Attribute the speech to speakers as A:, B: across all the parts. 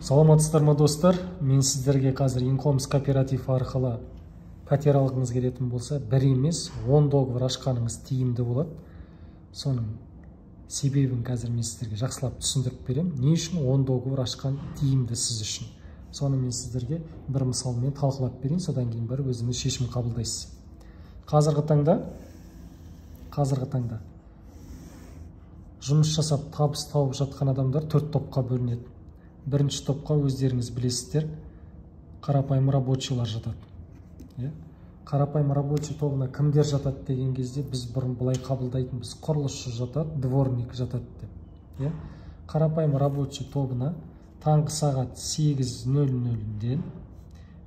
A: Саламатсыздар ма достар? Мен сіздерге қазір Инкомс кооператив арқылы пәтер алғыңыз келетін болса, бір емес 10 договор ашқаныңыз тиімді болады. Соның себебін қазір мен сіздерге жақсылап түсіндіріп берем. Не үшін 10 договор ашқан тиімді сіз үшін? Соны мен сіздерге бір мысалмен талқылап берейін, содан кейін барып өзіңіз шешім қабылдайсыз. Қазіргі таңда жұмыс жасап табыс тауып жатқан адамдар 4 топқа бөлінеді. Бірінші топқа өздеріңіз білесіздер, қарапайым рабочийлар жатады. Қарапайым рабочий тобына кімдер жатады деген кезде біз бұрын былай қабылдайтынбыз: құрылысшы жатады, дворник жатады деп. Қарапайым рабочий тобына таңғы сағат 8:00-ден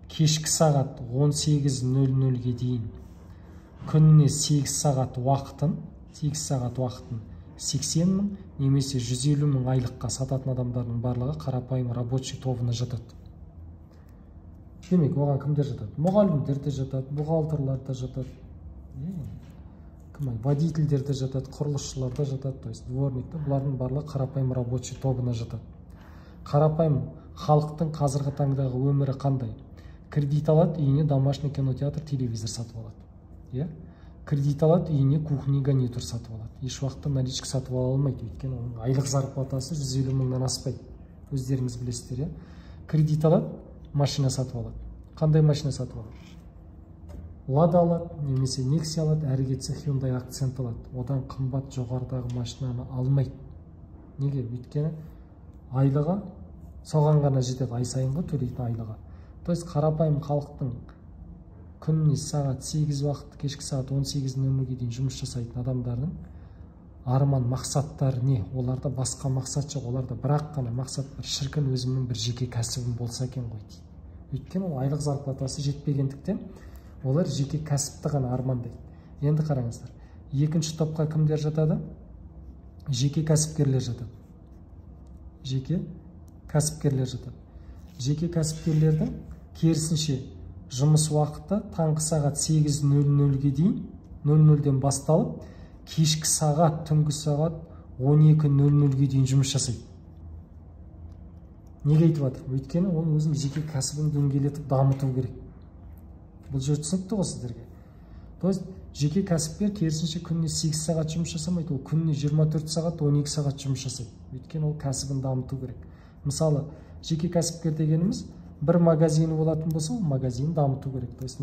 A: кешкі сағат 18:00-ге дейін күніне 8 сағат уақытын 80 мың немесе 150 мың айлыққа сататын адамдардың барлығы қарапайым рабочий тобына жатады. Демек, оған кімдер жатады? Мұғалімдер де жатады, бухгалтерлар да жатады, водительдер де жатады, құрылысшылар да жатады, то есть дворниктер, бұлардың барлығы қарапайым рабочий тобына жатады. Қарапайым халықтың қазіргі таңдағы өмірі қандай? Кредит алады, үйіне домашний кинотеатр, телевизор сатып алады. Кредит алады, үйіне кухня, гарнитур сатып алады. Еш уақытта наличка сатып ала алмайды, өйткені оның айлық зарплатасы 150 мыңнан аспайды. Өздеріңіз білесіздер. Кредит алады, машина сатып алады. Қандай машина сатып алады? Лада алады, немесе Nexia алады, әрі кетсе Hyundai Accent алады. Одан қымбат жоғарыдағы машинаны алмайды. Неге? Өйткені айлығы соған ғана жетеді, ай сайынғы төлейтін айлығы. То есть қарапайым халықтың күніне сағат 8 уақыт, кешкі сағат 18:00-ге дейін жұмыс жасайтын адамдардың арман мақсаттары не? Оларда басқа мақсат жоқ, оларда бірақ қана мақсат бар: шіркін өзімнің бір жеке кәсібім болса екен ғой дейді. Өйткені ол айлық зарплатасы жетпегендіктен олар жеке кәсіпті ғана армандайды. Енді қараңыздар, екінші топқа кімдер жатады? Жеке кәсіпкерлер жатады. Жеке кәсіпкерлердің керісінше жұмыс уақыты таңғы сағат 8:00-ге дейін, 00-ден басталып, кешкі сағат, түнгі сағат 12:00-ге дейін жұмыс жасайды. Неге айтып жатыр? Өйткені оның өзінің жеке кәсібін дөңгелетіп дамыту керек. Бұл жер түсінікті ғой сіздерге. То есть жеке кәсіпкер керісінше күніне 8 сағат жұмыс жасамайды, ол күніне 24 сағат, 12 сағат жұмыс жасайды. Өйткені ол кәсібін дамыту керек. Мысалы, жеке кәсіпкер дегеніміз бір магазині болатын болса, ол магазин дамыту керек. То есть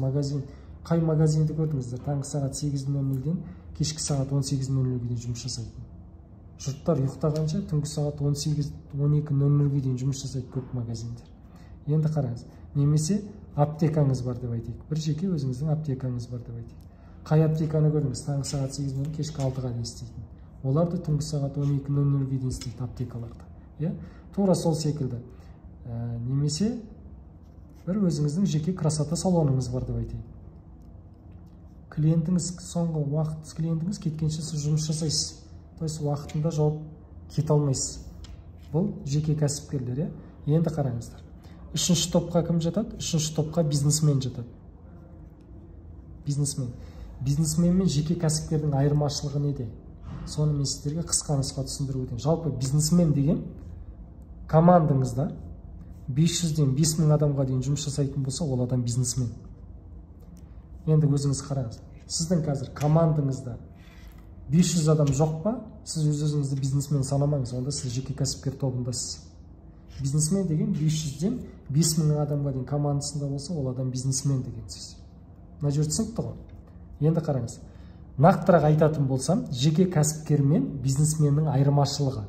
A: қай магазинді көрдіңіздер? Таңғы сағат 8:00-ден кешкі сағат 18:00-ге дейін жұмыс жасайды. Жұрттар ұйықтағанша түнгі сағат 12:00-ге дейін жұмыс жасайды көп магазиндер. Енді қараңыз, немесе аптекаңыз бар деп айтайық. Бір жеке өзіңіздің аптекаңыз бар деп айтайық. Қай аптеканы көрдіңіз? Таңғы сағат 8:00-ден кешкі 6-ға дейін істейтін. Оларды түнгі сағат 12:00-ге дейін істейді аптекаларда. Тура сол секілді. Немесе бір өзіңіздің жеке красота салоныңыз бар деп айтайық. Соңғы уақыт клиентіңіз кеткенше сіз жұмыс жасайсыз. То есть уақытында жауап кете алмайсыз. Бұл жеке кәсіпкерлер. Енді қараңыздар. Үшінші топқа кім жатады? Үшінші топқа бизнесмен жатады. Бизнесмен мен жеке кәсіпкердің айырмашылығы неде? Соны мен сіздерге қысқа нұсқа түсіндіріп өтейін. Жалпы бизнесмен деген командаңызда 500-ден 5000 адамға дейін жұмыс жасайтын болса, ол адам бизнесмен. Енді өзіңіз қараңыз. Сіздің қазір командаңызда 500 адам жоқ па? Сіз өзіңізді бизнесмен санамаңыз, онда сіз жеке кәсіпкер тобындасыз. Бизнесмен деген 500-ден 5000 адамға дейін командасында болса, ол адам бизнесмен деген сөз. Мына жер түсінікті ғой. Енді қараңыз. Нақтырақ айтатын болсам, жеке кәсіпкер мен бизнесменнің айырмашылығы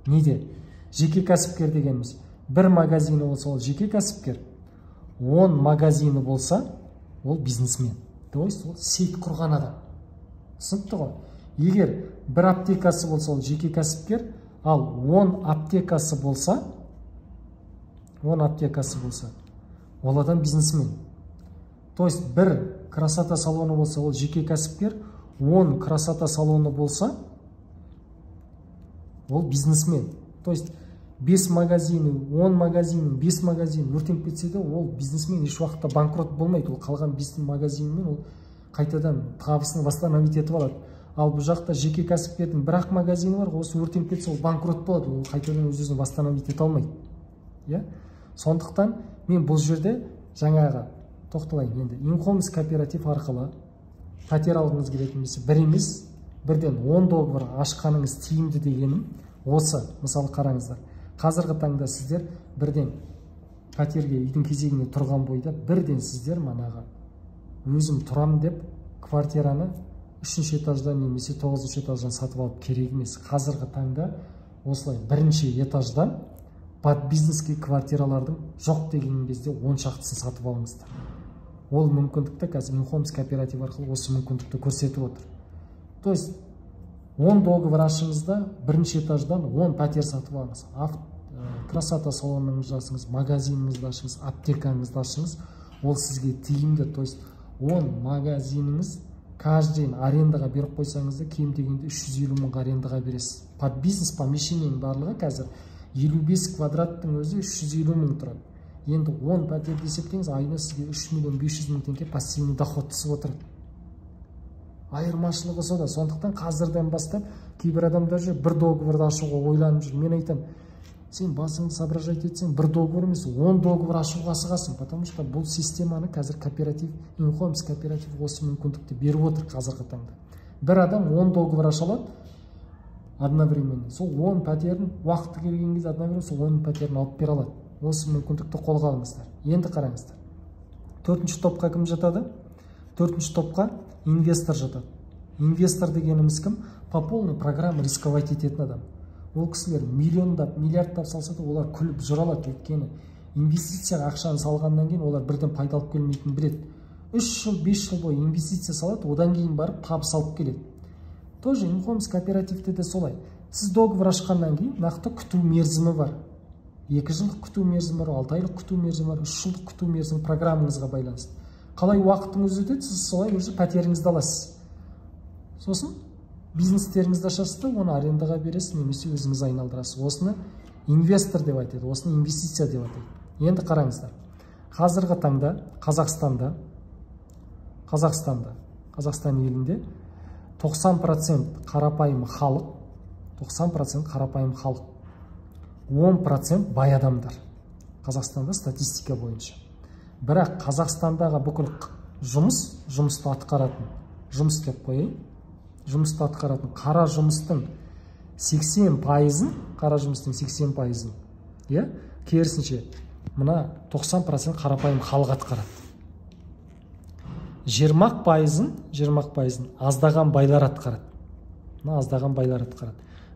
A: неде? Жеке кәсіпкер дегеніміз бір магазині болса, ол жеке кәсіпкер, 10 магазині болса, ол бизнесмен. То есть ол сет құрған адам. Түсінікті ғой. Егер бір аптекасы болса, ол жеке кәсіпкер, ал 10 аптекасы болса, ол адам бизнесмен. То есть бір красота салоны болса, ол жеке кәсіпкер, 10 красота салоны болса, ол бизнесмен. То есть 5 магазины, 10 магазин, 5 магазин өртеніп кетсе де, ол бизнесмен еш уақытта банкрот болмайды. Ол қалған 5 магазинмен ол қайтадан табысын восстановить етіп алады. Ал бұл жақта жеке кәсіпкердің бір-ақ магазині бар, осы өртеніп кетсе, ол банкрот болады. Ол қайтадан өз-өзін восстановить ете алмайды. Сондықтан мен бұл жерде жаңағы тоқталайын енді. Инхомс кооператив арқылы пәтер алғыңыз келетін болса, бір емес, бірден 10 договор ашқаныңыз тиімді дегенім осы. Мысалы қараңыздар, қазіргі таңда сіздер бірден пәтерге үйдің кезегіне тұрған бойда бірден сіздер манағы өзім тұрам деп квартираны 3-ші этаждан немесе 9-ші этаждан сатып алып керек емес. Қазіргі таңда осылай 1-ші этаждан под бизнеске квартиралардың жоқ деген кезде 10 шақтысын сатып алыңыздар. Ол мүмкіндікті қазір Инхомс кооператив арқылы осы мүмкіндікті көрсетіп отыр. То есть 10 договор ашыңызда 1-ші этаждан 10 пәтер сатып алыңыз. Красота салоныңызды ашыңыз, магазиніңізді ашыңыз, аптекаңызды ашыңыз. Ол сізге тиімді. То есть 10 магазиніңіз каждый арендаға беріп қойсаңыз да кем дегенде 350 мыңға арендаға бересіз. Под бизнес помещениенің барлығы қазір 55 квадраттың өзі 350 мың тұрады. Енді 10 пәтерді есептеңіз, айына сізге 3 миллион 500 мың теңге пассивный доход түсіп отырады. Айырмашылығы сода. Сондықтан қазірден бастап кейбір адамдар жүр бір договорды ашуға ойланып жүр. Мен айтам, сен басыңды соображать етсең, бір договор емес, 10 договор ашуға асығасың, потому что бұл системаны қазір кооператив, Инхомс кооператив осы мүмкіндікті беріп отыр қазіргі таңда. Бір адам 10 договор аша алады одновременно. Сол 10 пәтерін уақыты келген кезде одновременно сол 10 пәтерін алып бере алады. Осы мүмкіндікті қолға алыңыздар. Енді қараңыздар. 4-ші топқа кім жатады? 4-ші топқа инвестор жатады. Инвестор дегеніміз кім? По полной программа рисковать ететін адам. Ол кісілер миллиондап, миллиардтап салса да олар күліп жүре алады. Өйткені инвестицияға ақшаны салғаннан кейін олар бірден пайда алып келмейтінін біледі. 3 жыл, 5 жыл бойы инвестиция салады, одан кейін барып табыс алып келеді. Тоже Инхомс кооперативте де солай. Сіз договор ашқаннан кейін нақты күту мерзімі бар. 2 жылдық күту мерзімі бар, 6 айлық күту мерзімі бар, 3 жылдық күту мерзімі программаңызға байланысты. Қалай уақытыңыз өтеді, сіз солай өзі пәтеріңізді аласыз. Сосын бизнестеріңізді ашасыз да, оны арендаға бересіз, немесе өзіңіз айналдырасыз. Осыны инвестор деп айтады, осыны инвестиция деп айтады. Енді қараңыздар. Қазіргі таңда Қазақстан елінде 90% қарапайым халық, 10% бай адамдар. Қазақстанда статистика бойынша. Бірақ Қазақстандағы бүкіл жұмысты атқаратын, жұмыс деп қойайын, жұмысты атқаратын қара жұмыстың 80%, керісінше, мына 90% қарапайым халық атқарады. 20% аздаған байлар атқарады.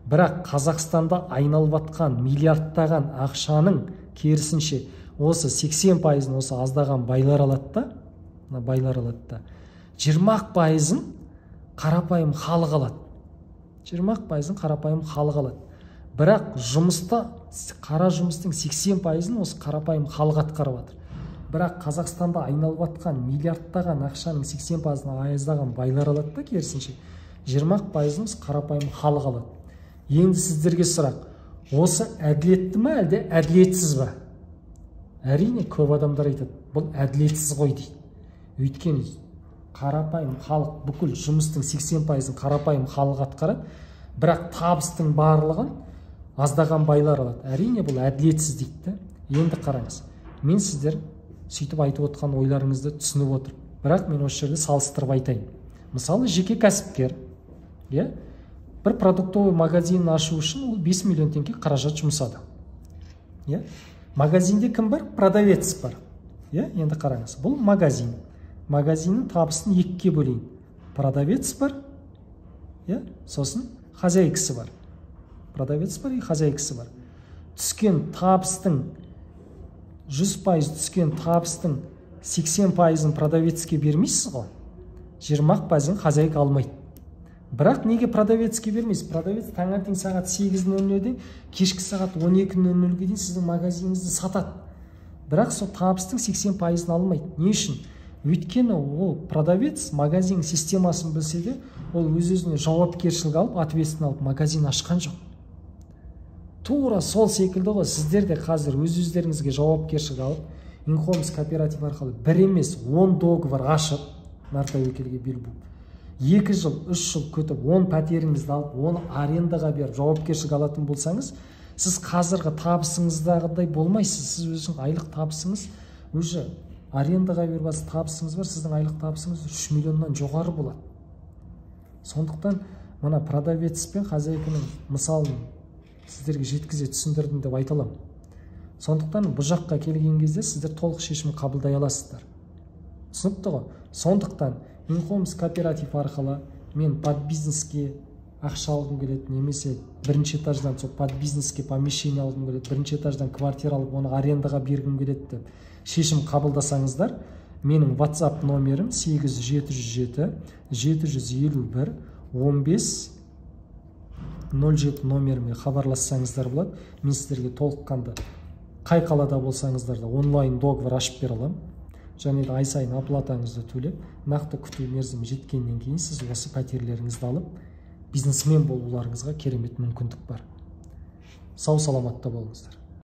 A: Бірақ Қазақстанда айналып атқан миллиардтаған ақшаның керісінше осы 80% осы аздаған байлар алады да, 20% қарапайым халық алады. Бірақ қара жұмыстың 80% осы қарапайым халық атқарып жатыр. Бірақ Қазақстанда айналып атқан миллиардтаған ақшаның 80%-ын аздаған байлар алады да, керісінше 20% қарапайым халық алады. Енді сіздерге сұрақ, осы әділетті ме, әлде әділетсіз ба? Әрине, көп адамдар айтады, бұл әділетсіз ғой дейді. Өйткені қарапайым халық, бүкіл жұмыстың 80%-ын қарапайым халық атқарады, бірақ табыстың барлығын аздаған байлар алады. Әрине, бұл әділетсіз дейді. Енді қараңыз, мен сіздер сөйтіп айтып отқан ойларыңызды түсініп отыр. Бірақ мен осы жерде салыстырып айтайын. Мысалы, жеке кәсіпкер, бір продуктовый магазин ашу үшін ол 5 миллион теңге қаражат жұмсады. Магазинде кім бар? Продавец бар. Енді қараңыз, бұл магазин. Магазиннің табысын екіге бөлейін. Продавец бар, сосын хозяйкасы бар. Продавец бар и хозяйкасы бар. Түскен табыстың 100% түскен табыстың 80%-ын продавецке бермейсіз ғой. 20%-ын хозяйка алмайды. Бірақ неге продавецке бермейсіз? Продавец таңертең сағат 8:00-ден кешкі сағат 12:00-ге дейін сіздің магазиніңізді сатады. Бірақ сол табыстың 80%-ын алмайды. Не үшін? Өйткені ол продавец магазин системасын білсе де, ол өз-өзіне жауапкершілік алып, ответственность алып магазин ашқан жоқ. Тура сол секілді ғой, сіздер де қазір өз-өздеріңізге жауапкершілік алып, Инхомс кооператив арқылы бір емес 10 договор ашып, нартәуекелге бел буып, 2 жыл, 3 жыл күтіп, 10 пәтеріңізді алып, оны арендаға беріп, жауапкершілік алатын болсаңыз, сіз қазіргі табысыңыздағыдай болмайсыз. Сіз өзің айлық табысыңыз уже арендаға беріп алсыз, табысыңыз бар, сіздің айлық табысыңыз 3 миллионнан жоғары болады. Сондықтан мына продавец пен хозяйканың мысалын сіздерге жеткізе түсіндірдім деп айта аламын. Сондықтан бұл жаққа келген кезде сіздер толық шешім қабылдай аласыздар. Түсінікті ғой? Сондықтан Инхомс кооператив арқылы мен под бизнеске ақша алғым келеді, немесе бірінші этаждан сол под бизнеске помещение алғым келеді, бірінші этаждан квартира алып оны арендаға бергім келеді деп шешім қабылдасаңыздар, менің WhatsApp номерім 8707 751 15 07 номеріме хабарлассаңыздар болады. Мен сіздерге толыққанды қай қалада болсаңыздар да онлайн договор ашып бере аламын. Және де ай сайын оплатаңызды төлеп, нақты күту мерзімі жеткеннен кейін сіз осы пәтерлеріңізді алып, бизнесмен болуларыңызға керемет мүмкіндік бар. Сау саламатта болыңыздар.